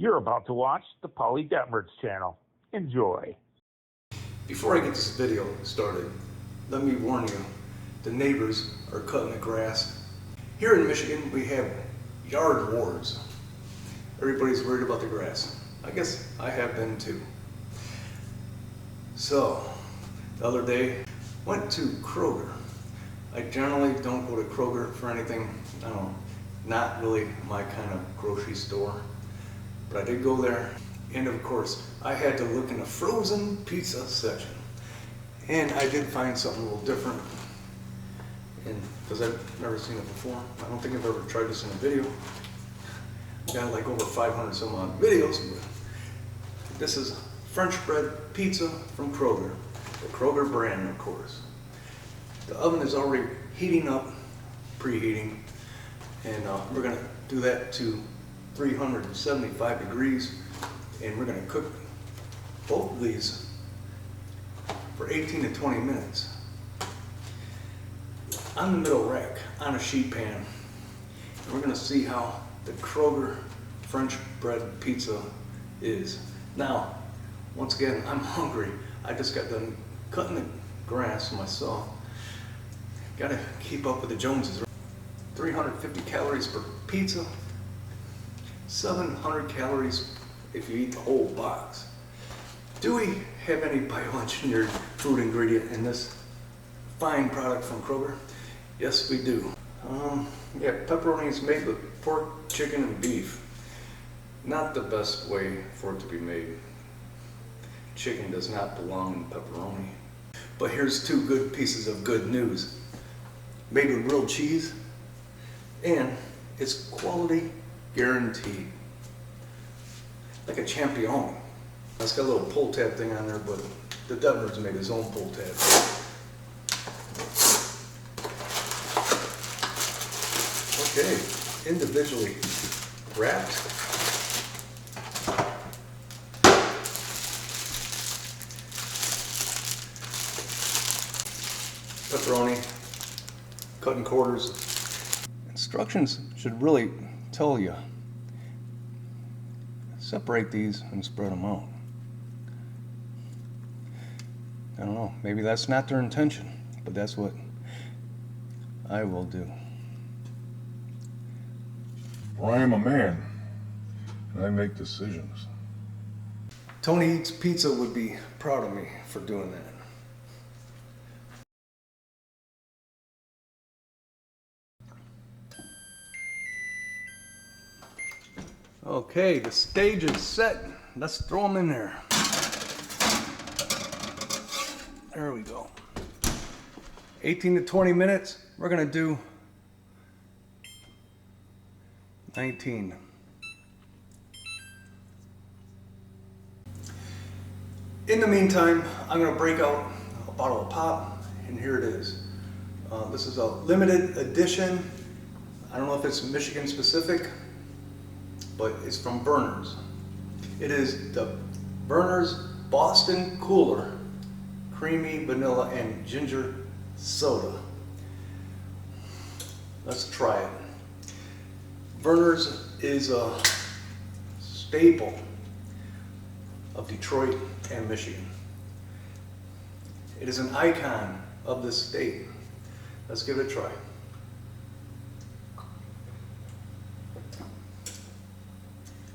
You're about to watch the Polly Detmers channel. Enjoy. Before I get this video started, let me warn you, the neighbors are cutting the grass. Here in Michigan, we have yard wars. Everybody's worried about the grass. I guess I have been too. So, the other day, went to Kroger. I generally don't go to Kroger for anything, not really my kind of grocery store. But I did go there, and of course, I had to look in the frozen pizza section. And I did find something a little different, and because I've never seen it before. I don't think I've ever tried this in a video. I've got like over 500 some odd videos, but this is French bread pizza from Kroger, the Kroger brand, of course. The oven is already heating up, preheating, and we're gonna do that to 375 degrees, and we're gonna cook both of these for 18 to 20 minutes on the middle rack on a sheet pan. And we're gonna see how the Kroger French bread pizza is. Now, once again, I'm hungry. I just got done cutting the grass myself. Gotta keep up with the Joneses. 350 calories per pizza, 700 calories if you eat the whole box. Do we have any bioengineered food ingredient in this fine product from Kroger? Yes, we do. Yeah, pepperoni is made with pork, chicken, and beef. Not the best way for it to be made. Chicken does not belong in pepperoni. But here's two good pieces of good news. Made with real cheese, and it's quality guaranteed. Like a champion. It's got a little pull tab thing on there, but the Detmers made his own pull tab. Okay, individually wrapped. Pepperoni, cut in quarters. Instructions should really tell you, separate these and spread them out. I don't know, maybe that's not their intention, but that's what I will do. Well, I am a man, and I make decisions. Tony Eats Pizza would be proud of me for doing that. Okay, the stage is set. Let's throw them in there. There we go. 18 to 20 minutes. We're gonna do 19. In the meantime, I'm gonna break out a bottle of pop, and here it is. This is a limited edition. I don't know if it's Michigan specific, but it's from Vernors. It is the Vernors Boston Cooler, creamy vanilla and ginger soda. Let's try it. Vernors is a staple of Detroit and Michigan. It is an icon of the state. Let's give it a try.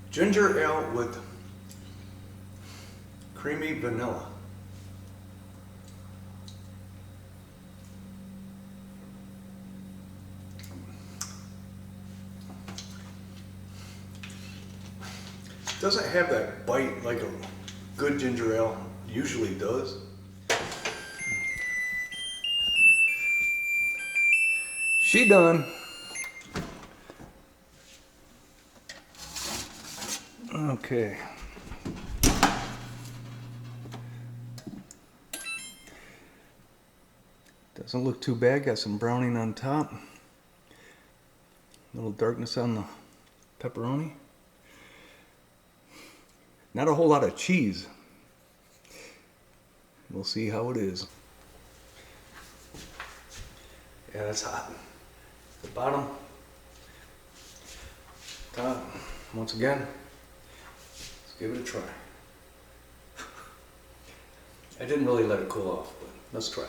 Ginger ale with creamy vanilla. Doesn't have that bite like a good ginger ale usually does. She done. Okay. Doesn't look too bad. Got some browning on top. A little darkness on the pepperoni. Not a whole lot of cheese. We'll see how it is. Yeah, that's hot. The bottom, top, once again, give it a try. I didn't really let it cool off, but let's try.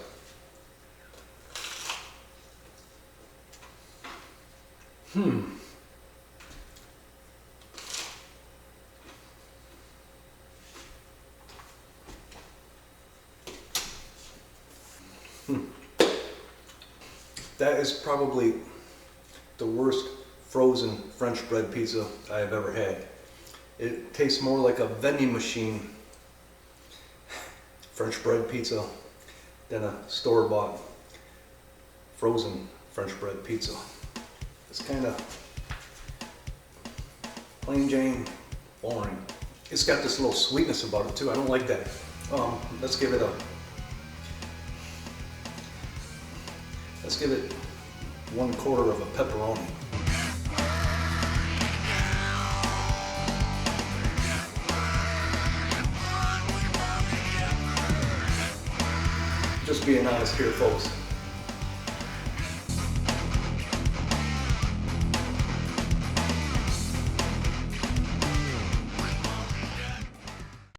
That is probably the worst frozen French bread pizza I have ever had. It tastes more like a vending machine French bread pizza than a store-bought frozen French bread pizza. It's kind of plain Jane boring. It's got this little sweetness about it too. I don't like that. Let's give it 1/4 of a pepperoni. Just being honest here, folks.